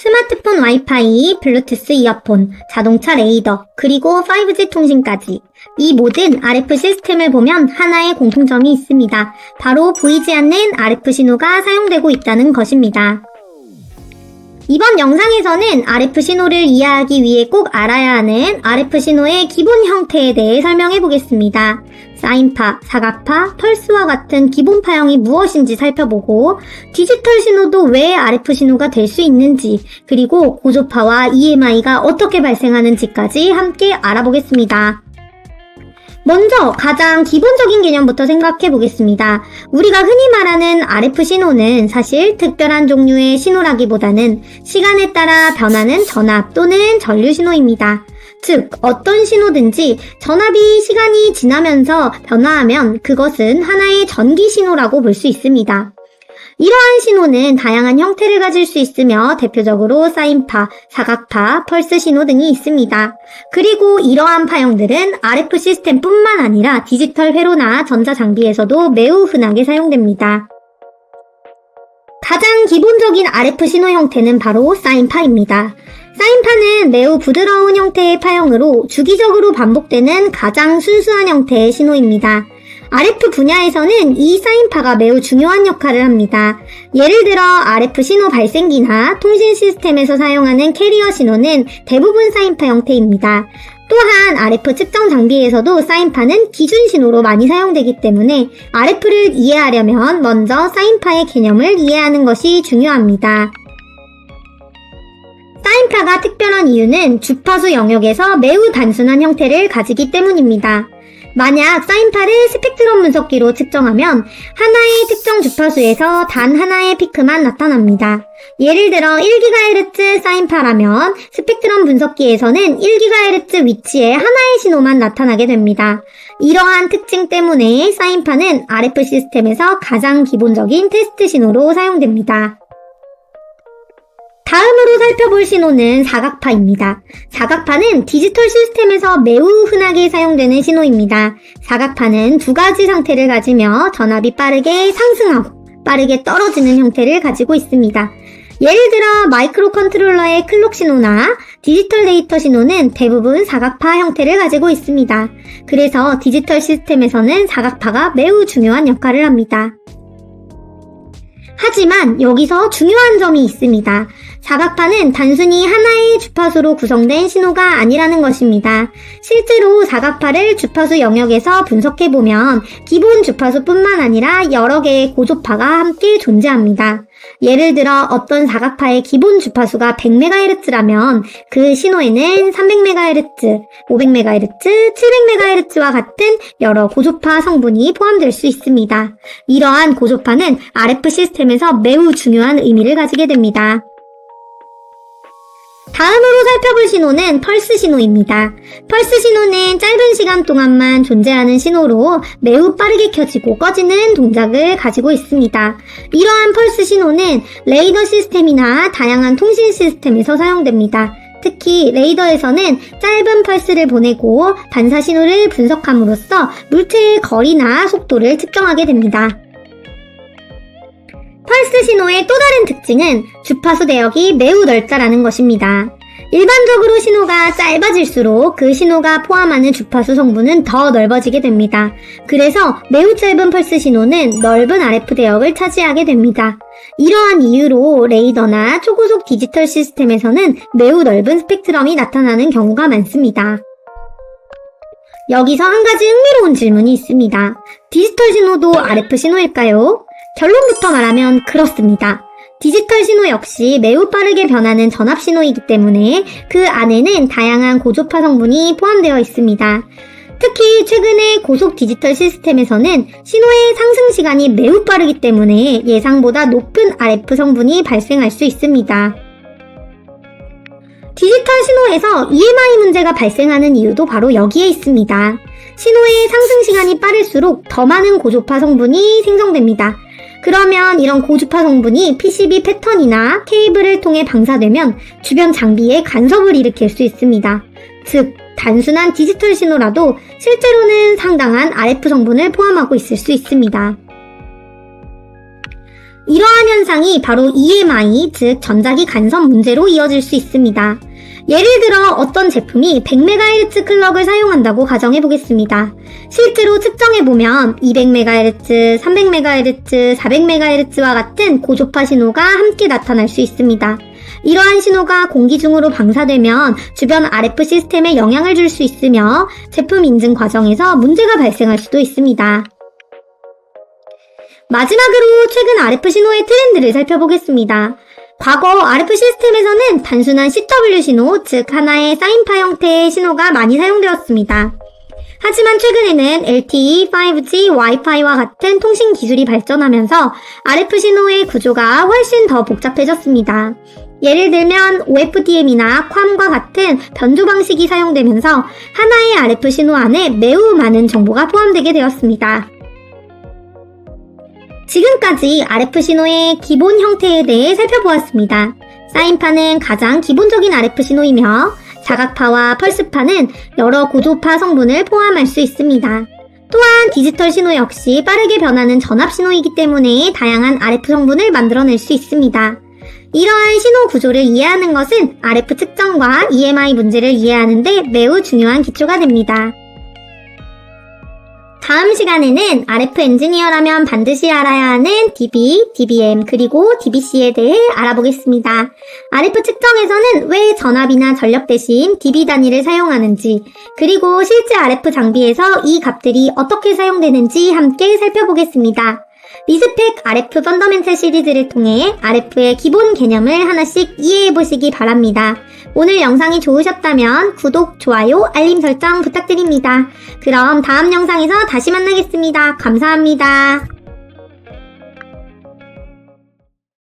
스마트폰 와이파이, 블루투스 이어폰, 자동차 레이더, 그리고 5G 통신까지. 이 모든 RF 시스템을 보면 하나의 공통점이 있습니다. 바로 보이지 않는 RF 신호가 사용되고 있다는 것입니다. 이번 영상에서는 RF 신호를 이해하기 위해 꼭 알아야 하는 RF 신호의 기본 형태에 대해 설명해 보겠습니다. 사인파, 사각파, 펄스와 같은 기본 파형이 무엇인지 살펴보고 디지털 신호도 왜 RF 신호가 될 수 있는지, 그리고 고조파와 EMI가 어떻게 발생하는지까지 함께 알아보겠습니다. 먼저 가장 기본적인 개념부터 생각해 보겠습니다. 우리가 흔히 말하는 RF 신호는 사실 특별한 종류의 신호라기보다는 시간에 따라 변하는 전압 또는 전류 신호입니다. 즉, 어떤 신호든지 전압이 시간이 지나면서 변화하면 그것은 하나의 전기 신호라고 볼 수 있습니다. 이러한 신호는 다양한 형태를 가질 수 있으며 대표적으로 사인파, 사각파, 펄스 신호 등이 있습니다. 그리고 이러한 파형들은 RF 시스템뿐만 아니라 디지털 회로나 전자장비에서도 매우 흔하게 사용됩니다. 가장 기본적인 RF 신호 형태는 바로 사인파입니다. 사인파는 매우 부드러운 형태의 파형으로 주기적으로 반복되는 가장 순수한 형태의 신호입니다. RF 분야에서는 이 사인파가 매우 중요한 역할을 합니다. 예를 들어 RF 신호 발생기나 통신 시스템에서 사용하는 캐리어 신호는 대부분 사인파 형태입니다. 또한 RF 측정 장비에서도 사인파는 기준 신호로 많이 사용되기 때문에 RF를 이해하려면 먼저 사인파의 개념을 이해하는 것이 중요합니다. 사인파가 특별한 이유는 주파수 영역에서 매우 단순한 형태를 가지기 때문입니다. 만약 사인파를 스펙트럼 분석기로 측정하면 하나의 특정 주파수에서 단 하나의 피크만 나타납니다. 예를 들어 1GHz 사인파라면 스펙트럼 분석기에서는 1GHz 위치에 하나의 신호만 나타나게 됩니다. 이러한 특징 때문에 사인파는 RF 시스템에서 가장 기본적인 테스트 신호로 사용됩니다. 다음으로 살펴볼 신호는 사각파입니다. 사각파는 디지털 시스템에서 매우 흔하게 사용되는 신호입니다. 사각파는 두 가지 상태를 가지며 전압이 빠르게 상승하고 빠르게 떨어지는 형태를 가지고 있습니다. 예를 들어 마이크로 컨트롤러의 클록 신호나 디지털 데이터 신호는 대부분 사각파 형태를 가지고 있습니다. 그래서 디지털 시스템에서는 사각파가 매우 중요한 역할을 합니다. 하지만 여기서 중요한 점이 있습니다. 사각파는 단순히 하나의 주파수로 구성된 신호가 아니라는 것입니다. 실제로 사각파를 주파수 영역에서 분석해보면 기본 주파수뿐만 아니라 여러 개의 고조파가 함께 존재합니다. 예를 들어 어떤 사각파의 기본 주파수가 100MHz라면 그 신호에는 300MHz, 500MHz, 700MHz와 같은 여러 고조파 성분이 포함될 수 있습니다. 이러한 고조파는 RF 시스템에서 매우 중요한 의미를 가지게 됩니다. 다음으로 살펴볼 신호는 펄스 신호입니다. 펄스 신호는 짧은 시간 동안만 존재하는 신호로 매우 빠르게 켜지고 꺼지는 동작을 가지고 있습니다. 이러한 펄스 신호는 레이더 시스템이나 다양한 통신 시스템에서 사용됩니다. 특히 레이더에서는 짧은 펄스를 보내고 반사 신호를 분석함으로써 물체의 거리나 속도를 측정하게 됩니다. 펄스 신호의 또 다른 특징은 주파수 대역이 매우 넓다라는 것입니다. 일반적으로 신호가 짧아질수록 그 신호가 포함하는 주파수 성분은 더 넓어지게 됩니다. 그래서 매우 짧은 펄스 신호는 넓은 RF 대역을 차지하게 됩니다. 이러한 이유로 레이더나 초고속 디지털 시스템에서는 매우 넓은 스펙트럼이 나타나는 경우가 많습니다. 여기서 한 가지 흥미로운 질문이 있습니다. 디지털 신호도 RF 신호일까요? 결론부터 말하면 그렇습니다. 디지털 신호 역시 매우 빠르게 변하는 전압 신호이기 때문에 그 안에는 다양한 고조파 성분이 포함되어 있습니다. 특히 최근의 고속 디지털 시스템에서는 신호의 상승 시간이 매우 빠르기 때문에 예상보다 높은 RF 성분이 발생할 수 있습니다. 디지털 신호에서 EMI 문제가 발생하는 이유도 바로 여기에 있습니다. 신호의 상승 시간이 빠를수록 더 많은 고조파 성분이 생성됩니다. 그러면 이런 고주파 성분이 PCB 패턴이나 케이블을 통해 방사되면 주변 장비에 간섭을 일으킬 수 있습니다. 즉, 단순한 디지털 신호라도 실제로는 상당한 RF 성분을 포함하고 있을 수 있습니다. 이러한 현상이 바로 EMI, 즉 전자기 간섭 문제로 이어질 수 있습니다. 예를 들어 어떤 제품이 100MHz 클럭을 사용한다고 가정해 보겠습니다. 실제로 측정해보면 200MHz, 300MHz, 400MHz와 같은 고조파 신호가 함께 나타날 수 있습니다. 이러한 신호가 공기 중으로 방사되면 주변 RF 시스템에 영향을 줄 수 있으며 제품 인증 과정에서 문제가 발생할 수도 있습니다. 마지막으로 최근 RF 신호의 트렌드를 살펴보겠습니다. 과거 RF 시스템에서는 단순한 CW 신호, 즉 하나의 사인파 형태의 신호가 많이 사용되었습니다. 하지만 최근에는 LTE, 5G, 와이파이와 같은 통신 기술이 발전하면서 RF 신호의 구조가 훨씬 더 복잡해졌습니다. 예를 들면 OFDM이나 QAM과 같은 변조 방식이 사용되면서 하나의 RF 신호 안에 매우 많은 정보가 포함되게 되었습니다. 지금까지 RF 신호의 기본 형태에 대해 살펴보았습니다. 사인파는 가장 기본적인 RF 신호이며 자각파와 펄스파는 여러 고조파 성분을 포함할 수 있습니다. 또한 디지털 신호 역시 빠르게 변하는 전압 신호이기 때문에 다양한 RF 성분을 만들어낼 수 있습니다. 이러한 신호 구조를 이해하는 것은 RF 측정과 EMI 문제를 이해하는 데 매우 중요한 기초가 됩니다. 다음 시간에는 RF 엔지니어라면 반드시 알아야 하는 DB, DBM, 그리고 DBC에 대해 알아보겠습니다. RF 측정에서는 왜 전압이나 전력 대신 DB 단위를 사용하는지, 그리고 실제 RF 장비에서 이 값들이 어떻게 사용되는지 함께 살펴보겠습니다. 리스펙 RF 펀더멘탈 시리즈를 통해 RF의 기본 개념을 하나씩 이해해보시기 바랍니다. 오늘 영상이 좋으셨다면 구독, 좋아요, 알림 설정 부탁드립니다. 그럼 다음 영상에서 다시 만나겠습니다. 감사합니다.